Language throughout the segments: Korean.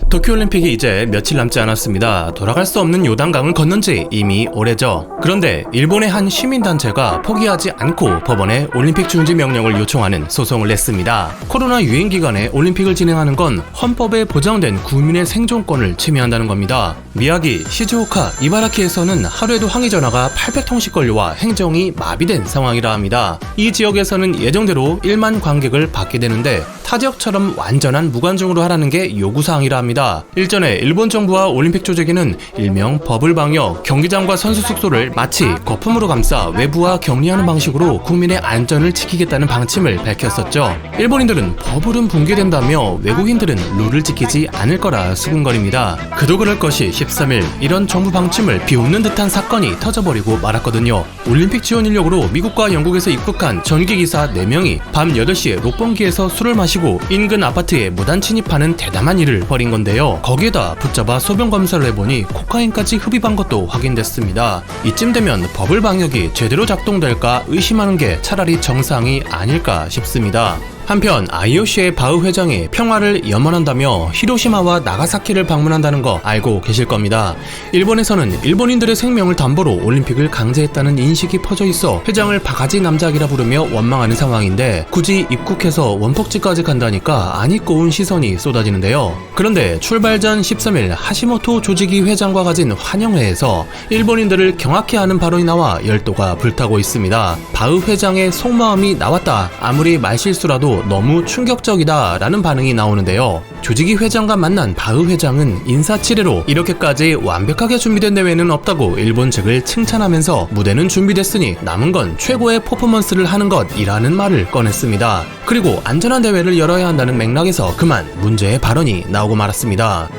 도쿄올림픽이 이제 며칠 남지 않았습니다. 돌아갈 수 없는 요단강을 건넌 지 이미 오래죠. 그런데 일본의 한 시민단체가 포기하지 않고 법원에 올림픽 중지 명령을 요청하는 소송을 냈습니다. 코로나 유행 기간에 올림픽을 진행하는 건 헌법에 보장된 국민의 생존권을 침해한다는 겁니다. 미야기, 시즈오카, 이바라키에서는 하루에도 항의 전화가 800통씩 걸려와 행정이 마비된 상황이라 합니다. 이 지역에서는 예정대로 1만 관객을 받게 되는데 타 지역처럼 완전한 무관중으로 하라는 게 요구사항이라 합니다. 일전에 일본 정부와 올림픽 조직위는 일명 버블 방역, 경기장과 선수 숙소를 마치 거품으로 감싸 외부와 격리하는 방식으로 국민의 안전을 지키겠다는 방침을 밝혔었죠. 일본인들은 버블은 붕괴된다며 외국인들은 룰을 지키지 않을 거라 수군거립니다. 그도 그럴 것이 13일 이런 정부 방침을 비웃는 듯한 사건이 터져버리고 말았거든요. 올림픽 지원 인력으로 미국과 영국에서 입국한 전기기사 4명이 밤 8시에 록봉기에서 술을 마시고 인근 아파트에 무단 침입하는 대담한 일을 벌인 건데요. 거기에다 붙잡아 소변 검사를 해보니 코카인까지 흡입한 것도 확인됐습니다. 이쯤 되면 버블 방역이 제대로 작동될까 의심하는 게 차라리 정상이 아닐까 싶습니다. 한편 IOC의 바흐 회장이 평화를 염원한다며 히로시마와 나가사키를 방문한다는 거 알고 계실 겁니다. 일본에서는 일본인들의 생명을 담보로 올림픽을 강제했다는 인식이 퍼져 있어 회장을 바가지 남작이라 부르며 원망하는 상황인데 굳이 입국해서 원폭지까지 간다니까 안 입고 온 시선이 쏟아지는데요. 그런데 출발 전 13일 하시모토 조직위 회장과 가진 환영회에서 일본인들을 경악해 하는 발언이 나와 열도가 불타고 있습니다. 바흐 회장의 속마음이 나왔다. 아무리 말실수라도 너무 충격적이다 라는 반응이 나오는데요. 조직위 회장과 만난 바흐 회장은 인사치레로 이렇게까지 완벽하게 준비된 대회는 없다고 일본 측을 칭찬하면서 무대는 준비됐으니 남은 건 최고의 퍼포먼스를 하는 것이라는 말을 꺼냈습니다. 그리고 안전한 대회를 열어야 한다는 맥락에서 그만 문제의 발언이 나오고 말았습니다.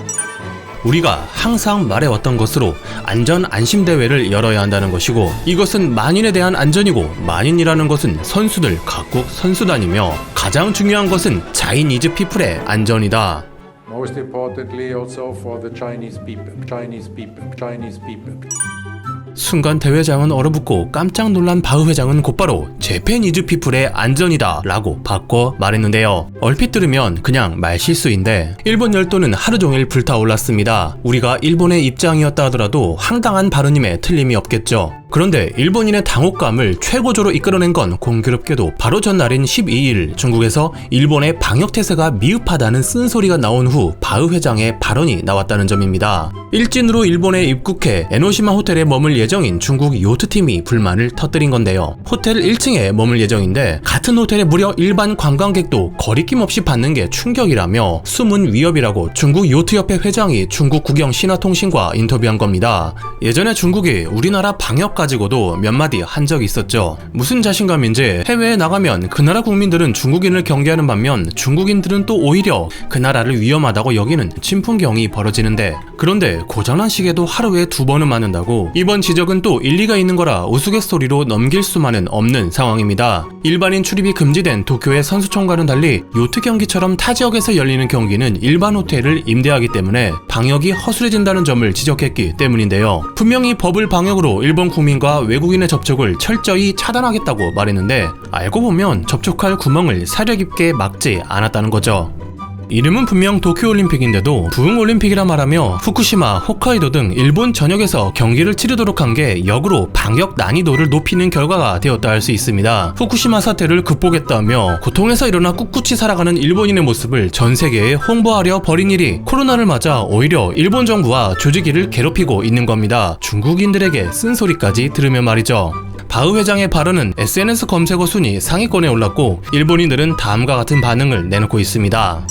우리가 항상 말해왔던 것으로 안전 안심 대회를 열어야 한다는 것이고 이것은 만인에 대한 안전이고 만인이라는 것은 선수들 각국 선수단이며 가장 중요한 것은 차이니즈 피플의 안전이다. Most importantly also for the Chinese people. 순간 대회장은 얼어붙고 깜짝 놀란 바흐 회장은 곧바로 재패니즈 피플의 안전이다 라고 바꿔 말했는데요. 얼핏 들으면 그냥 말실수인데 일본 열도는 하루 종일 불타올랐습니다. 우리가 일본의 입장이었다 하더라도 황당한 발언임에 틀림이 없겠죠. 그런데 일본인의 당혹감을 최고조로 이끌어낸 건 공교롭게도 바로 전날인 12일 중국에서 일본의 방역태세가 미흡하다는 쓴소리가 나온 후 바흐 회장의 발언이 나왔다는 점입니다. 일진으로 일본에 입국해 에노시마 호텔에 머물 예정인 중국 요트팀이 불만을 터뜨린 건데요. 호텔 1층에 머물 예정인데 같은 호텔에 무려 일반 관광객도 거리낌 없이 받는 게 충격이라며 숨은 위협이라고 중국 요트협회 회장이 중국 국영신화통신과 인터뷰한 겁니다. 예전에 중국이 우리나라 방역 가지고도 몇 마디 한 적이 있었죠. 무슨 자신감인지 해외에 나가면 그 나라 국민들은 중국인을 경계하는 반면 중국인들은 또 오히려 그 나라를 위험하다고 여기는 진풍경이 벌어지는데 그런데 고장난 시계도 하루에 2번은 맞는다고 이번 지적은 또 일리가 있는 거라 우스갯소리로 넘길 수만은 없는 상황입니다. 일반인 출입이 금지된 도쿄의 선수촌과는 달리 요트 경기처럼 타 지역에서 열리는 경기는 일반 호텔을 임대하기 때문에 방역이 허술해진다는 점을 지적했기 때문인데요. 분명히 버블 방역으로 일본 국민과 외국인의 접촉을 철저히 차단하겠다고 말했는데 알고 보면 접촉할 구멍을 사려 깊게 막지 않았다는 거죠. 이름은 분명 도쿄올림픽인데도 부흥올림픽이라 말하며 후쿠시마, 홋카이도 등 일본 전역에서 경기를 치르도록 한 게 역으로 방역 난이도를 높이는 결과가 되었다 할 수 있습니다. 후쿠시마 사태를 극복했다며 고통에서 일어나 꿋꿋이 살아가는 일본인의 모습을 전 세계에 홍보하려 벌인 일이 코로나를 맞아 오히려 일본 정부와 조직위를 괴롭히고 있는 겁니다. 중국인들에게 쓴소리까지 들으며 말이죠. 바흐 회장의 발언은 SNS 검색어 순위 상위권에 올랐고 일본인들은 다음과 같은 반응을 내놓고 있습니다.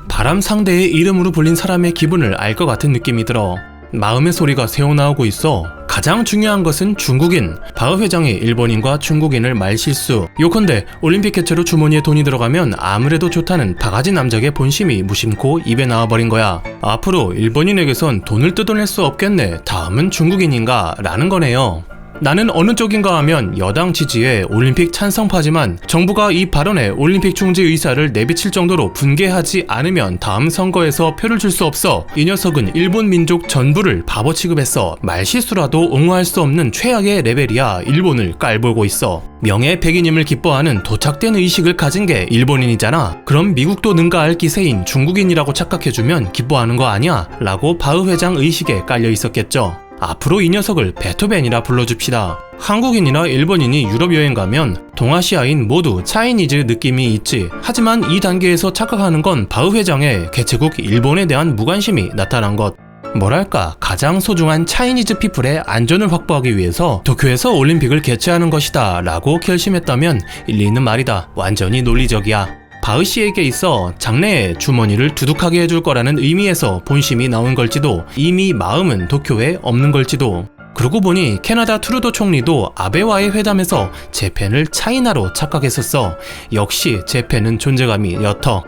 바람 상대의 이름으로 불린 사람의 기분을 알 것 같은 느낌이 들어 마음의 소리가 새어나오고 있어. 가장 중요한 것은 중국인. 바흐 회장이 일본인과 중국인을 말실수. 요컨대 올림픽 개최로 주머니에 돈이 들어가면 아무래도 좋다는 바가지 남작의 본심이 무심코 입에 나와버린 거야. 앞으로 일본인에게선 돈을 뜯어낼 수 없겠네. 다음은 중국인인가? 라는 거네요. 나는 어느 쪽인가 하면 여당 지지의 올림픽 찬성파지만 정부가 이 발언에 올림픽 중지 의사를 내비칠 정도로 분개하지 않으면 다음 선거에서 표를 줄 수 없어 이 녀석은 일본 민족 전부를 바보 취급했어. 말실수라도 옹호할 수 없는 최악의 레벨이야. 일본을 깔보고 있어. 명예 백인임을 기뻐하는 도착된 의식을 가진 게 일본인이잖아. 그럼 미국도 능가할 기세인 중국인이라고 착각해주면 기뻐하는 거 아니야? 라고 바흐 회장 의식에 깔려 있었겠죠. 앞으로 이 녀석을 베토벤이라 불러줍시다. 한국인이나 일본인이 유럽 여행 가면 동아시아인 모두 차이니즈 느낌이 있지. 하지만 이 단계에서 착각하는 건 바흐 회장의 개최국 일본에 대한 무관심이 나타난 것. 뭐랄까, 가장 소중한 차이니즈 피플의 안전을 확보하기 위해서 도쿄에서 올림픽을 개최하는 것이다 라고 결심했다면 일리 있는 말이다. 완전히 논리적이야. 바흐 씨에게 있어 장래에 주머니를 두둑하게 해줄 거라는 의미에서 본심이 나온 걸지도, 이미 마음은 도쿄에 없는 걸지도. 그러고 보니 캐나다 트루도 총리도 아베와의 회담에서 재팬을 차이나로 착각했었어. 역시 재팬은 존재감이 옅어.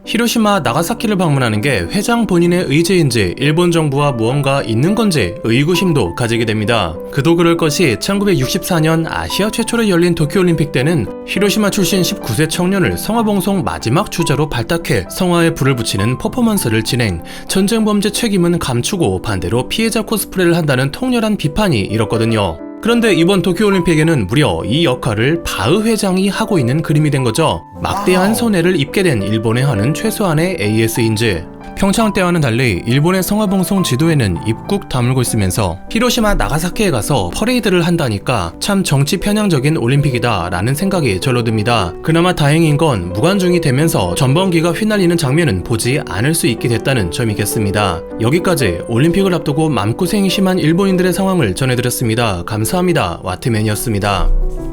히로시마, 나가사키를 방문하는 게 회장 본인의 의지인지 일본 정부와 무언가 있는 건지 의구심도 가지게 됩니다. 그도 그럴 것이 1964년 아시아 최초로 열린 도쿄올림픽 때는 히로시마 출신 19세 청년을 성화봉송 마지막 주자로 발탁해 성화에 불을 붙이는 퍼포먼스를 진행, 전쟁 범죄 책임은 감추고 반대로 피해자 코스프레를 한다는 통렬한 비판이 일었거든요. 그런데 이번 도쿄올림픽에는 무려 이 역할을 바흐 회장이 하고 있는 그림이 된 거죠. 막대한 손해를 입게 된 일본의 한은 최소한의 AS인지. 평창 때와는 달리 일본의 성화봉송 지도에는 입국 다물고 있으면서 히로시마, 나가사키에 가서 퍼레이드를 한다니까 참 정치 편향적인 올림픽이다 라는 생각이 절로 듭니다. 그나마 다행인 건 무관중이 되면서 전범기가 휘날리는 장면은 보지 않을 수 있게 됐다는 점이겠습니다. 여기까지 올림픽을 앞두고 맘고생이 심한 일본인들의 상황을 전해드렸습니다. 감사합니다. 와트맨이었습니다.